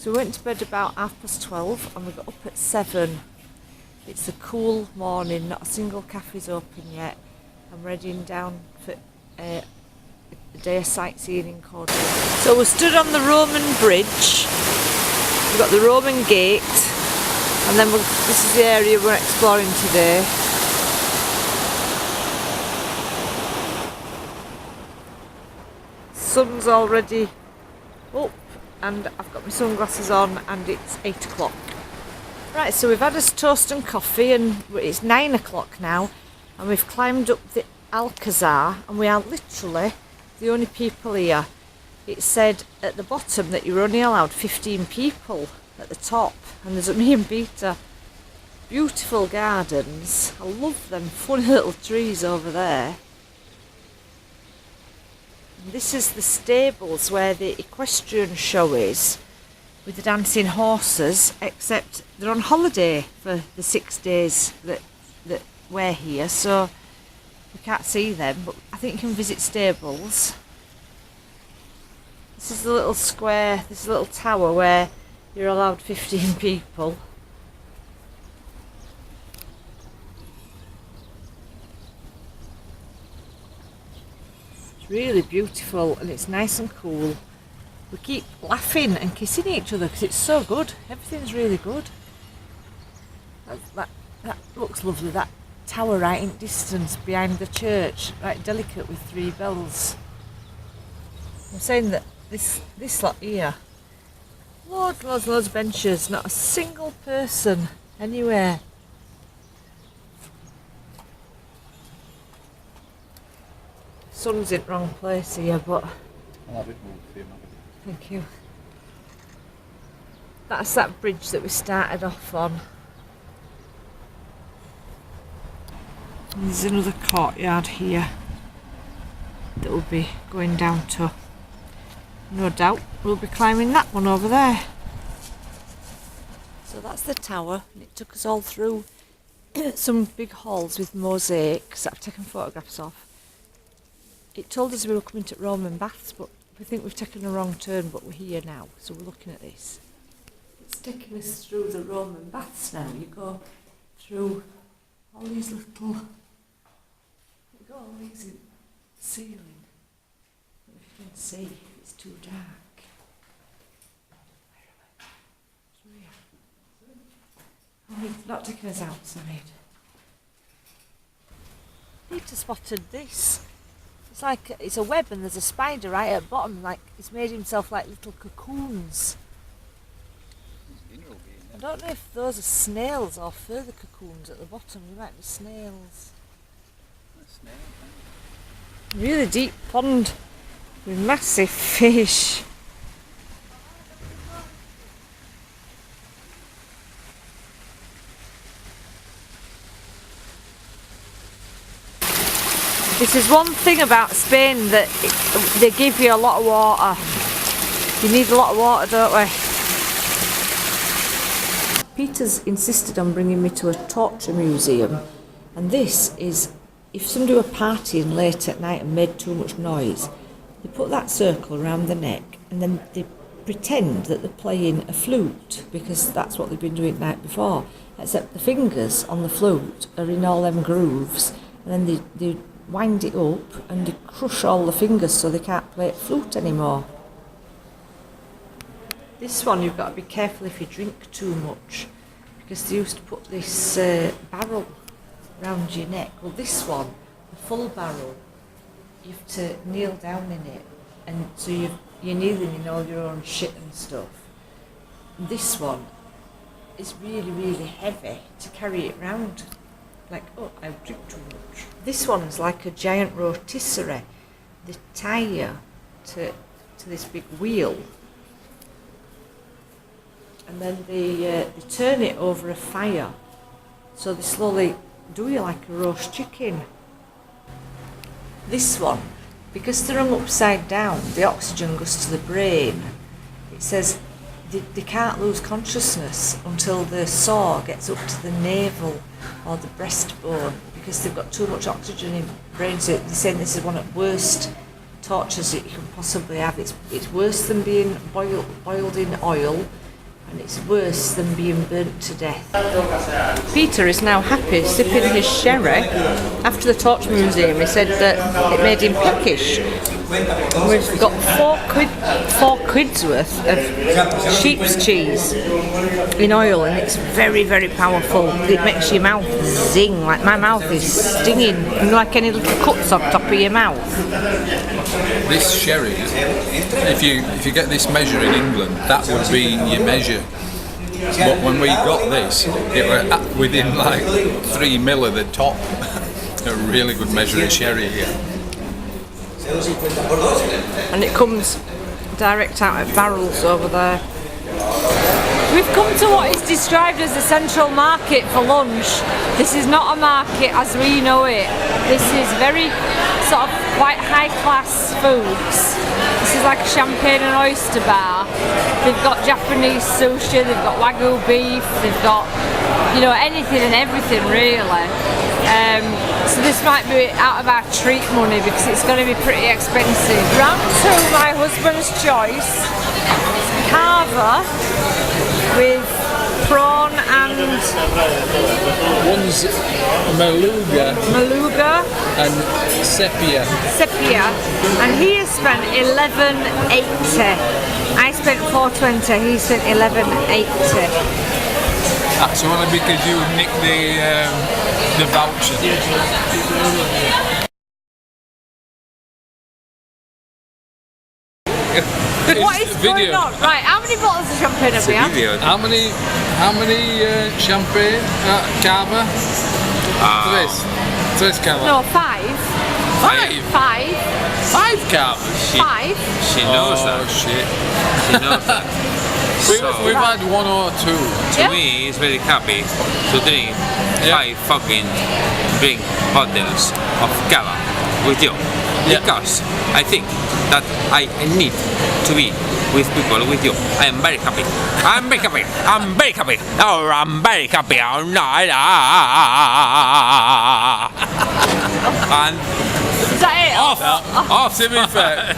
So we went to bed about 12:30 and we got up at 7. It's a cool morning, not a single cafe's open yet. I'm heading down for a day of sightseeing in Cordoba. So we stood on the Roman bridge, we've got the Roman gate, and then this is the area we're exploring today. Sun's already up and I've got my sunglasses on and it's 8 o'clock. Right, so we've had us toast and coffee and it's 9 o'clock now and we've climbed up the Alcazar and we are literally the only people here. It said at the bottom that you were only allowed 15 people at the top, and there's me and Peter. Beautiful gardens. I love them funny little trees over there. This is the stables where the equestrian show is, with the dancing horses, except they're on holiday for the 6 days that we're here, so we can't see them, but I think you can visit stables. This is the little square, this little tower where you're allowed 15 people. It's really beautiful and it's nice and cool. We keep laughing and kissing each other because it's so good. Everything's really good. That looks lovely, that tower right in distance behind the church, right delicate with 3 bells. I'm saying that this lot here, loads of benches, not a single person anywhere. Sun's in the wrong place here, but I'll have it moved for you, thank you. That's that bridge that we started off on. And there's another courtyard here that we'll be going down to. No doubt we'll be climbing that one over there. So that's the tower, and it took us all through some big halls with mosaics that I've taken photographs of. It told us we were coming to Roman baths, but we think we've taken a wrong turn, but we're here now, so we're looking at this. It's taking us through the Roman baths now. You go through all these little, you go all these in ceiling. I don't know if you can see, it's too dark. Oh, it's not taking us outside. Peter spotted this. It's like, it's a web and there's a spider right at the bottom, like it's made himself like little cocoons. I don't know if those are snails or further cocoons at the bottom. They might be snails. Really deep pond with massive fish. This is one thing about Spain, that they give you a lot of water. You need a lot of water, don't we? Peter's insisted on bringing me to a torture museum, and this is, if somebody were partying late at night and made too much noise, they put that circle around the neck and then they pretend that they're playing a flute, because that's what they've been doing the night before, except the fingers on the flute are in all them grooves, and then they wind it up and they crush all the fingers so they can't play flute anymore. This one you've got to be careful if you drink too much, because they used to put this barrel round your neck. Well, this one, the full barrel, you have to kneel down in it, and so you're kneeling in all your own shit and stuff. And this one is really, really heavy to carry it round. Like, oh, I drink too much. This one's like a giant rotisserie. They tie you to this big wheel, and then they turn it over a fire, so they slowly do you like a roast chicken. This one, because they're hung upside down, the oxygen goes to the brain. It says they can't lose consciousness until the saw gets up to the navel or the breastbone, because they've got too much oxygen in the brain. So they're saying this is one of the worst tortures that you can possibly have. It's worse than being boiled in oil. and it's worse than being burnt to death. Peter is now happy sipping his sherry. After the Torch Museum, he said that it made him peckish. We've got four quid's worth of sheep's cheese in oil, and it's very, very powerful. It makes your mouth zing, like my mouth is stinging, like any little cuts on top of your mouth. This sherry, if you get this measure in England, that would be your measure. But when we got this, it was within like 3 mil of the top. A really good measure of sherry here. And it comes direct out of barrels over there. We've come to what is described as the central market for lunch. This is not a market as we know it. This is very sort of quite high class foods. This is like a champagne and oyster bar. They've got Japanese sushi, they've got Wagyu beef, they've got, you know, anything and everything really. So this might be out of our treat money because it's going to be pretty expensive. Round two, my husband's choice, carver with prawn and... One's Maluga and sepia. And he has spent $11.80. I spent $4.20, he spent $11.80. That's only because you nicked the voucher. What is going on? Right, how many bottles of champagne have we had? How many champagne? Cava? Tres cava. No, five. Five cavas? Five. She knows that. Shit. She knows that. We've had 1 or 2. To me, it's very happy to drink 5 fucking big bottles of cava with you. Because I think that I need to be with people with you. I am very happy. I'm very happy. I'm very happy. Oh, I'm very happy. Oh, no. And is that it? Off to be fair.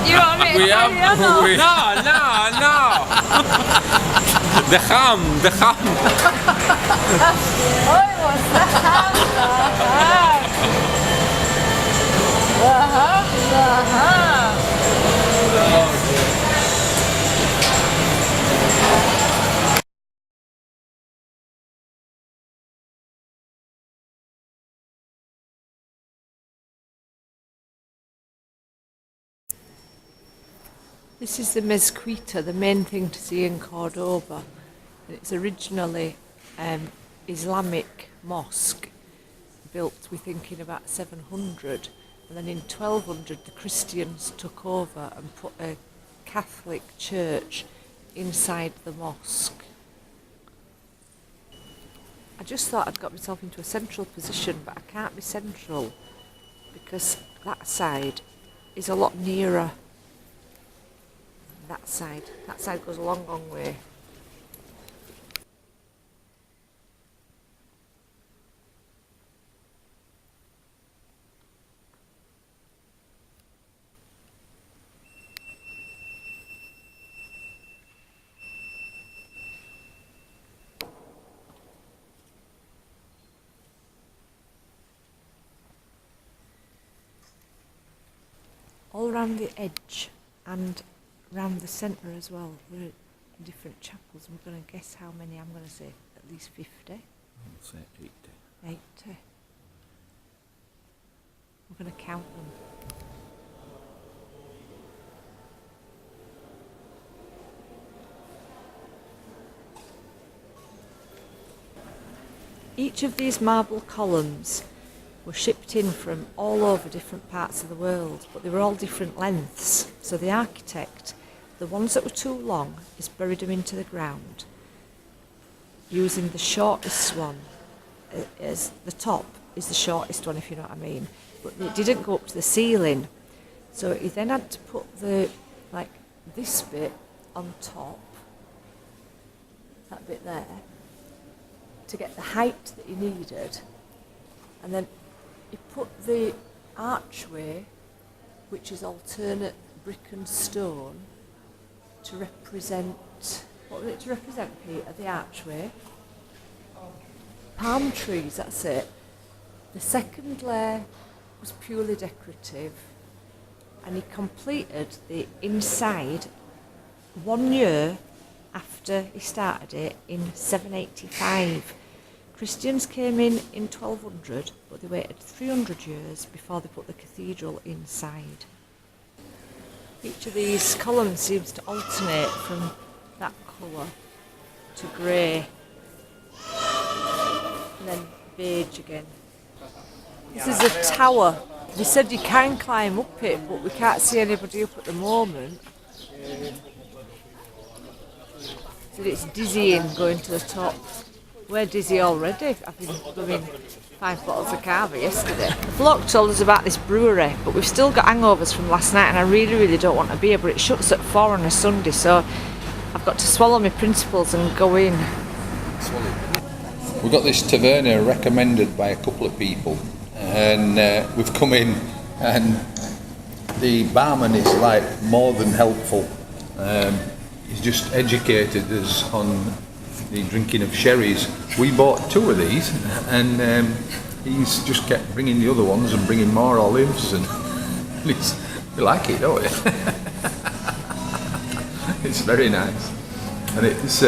You want me to tell you? No. The ham. Oh, it was the ham. This is the Mezquita, the main thing to see in Cordoba. It's originally Islamic mosque, built we think in about 700, and then in 1200 the Christians took over and put a Catholic church inside the mosque. I just thought I'd got myself into a central position, but I can't be central because that side is a lot nearer. That side goes a long, long way. All around the edge and round the centre as well. We're in different chapels, and we're going to guess how many. I'm going to say at least 50. I'll say 80. 80. We're going to count them. Each of these marble columns were shipped in from all over different parts of the world, but they were all different lengths. So the architect, the ones that were too long, is buried them into the ground, using the shortest one as the top is the shortest one, if you know what I mean. But it didn't go up to the ceiling, so he then had to put this bit on top, that bit there, to get the height that he needed, and then he put the archway, which is alternate brick and stone, to represent What was it to represent, Peter? The archway. Palm trees, that's it. The second layer was purely decorative, and he completed the inside 1 year after he started it in 785. Christians came in 1200, but they waited 300 years before they put the cathedral inside. Each of these columns seems to alternate from that colour to grey, and then beige again. This is a tower. They said you can climb up it, but we can't see anybody up at the moment. So it's dizzying going to the top. We're dizzy already. I've been having 5 bottles of cava yesterday. The bloke told us about this brewery, but we've still got hangovers from last night, and I really don't want a beer, but it shuts at 4 on a Sunday, so I've got to swallow my principles and go in. We've got this taverna recommended by a couple of people, and we've come in, and the barman is like more than helpful. He's just educated us on the drinking of sherries. We bought 2 of these, and he's just kept bringing the other ones and bringing more olives, and we like it, don't we? It's very nice, and it's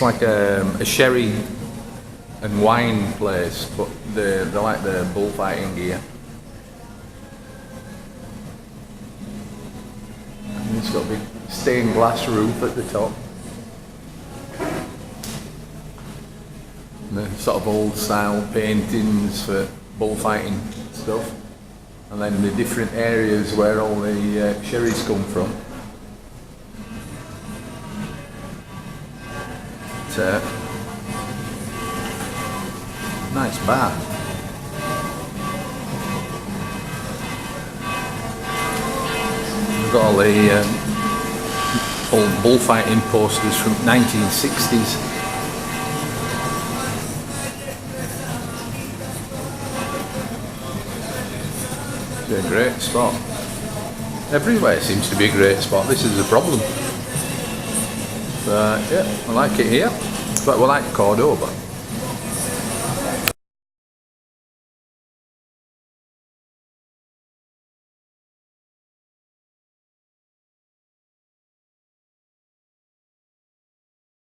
like a sherry and wine place, but they like the bullfighting gear. And it's got a big stained glass roof at the top. And the sort of old style paintings for bullfighting stuff. And then the different areas where all the sherries come from. It's a nice bar. We've got all the old bullfighting posters from 1960s. It's a great spot. Everywhere seems to be a great spot. This is the problem. But yeah, I like it here. But we like Cordoba.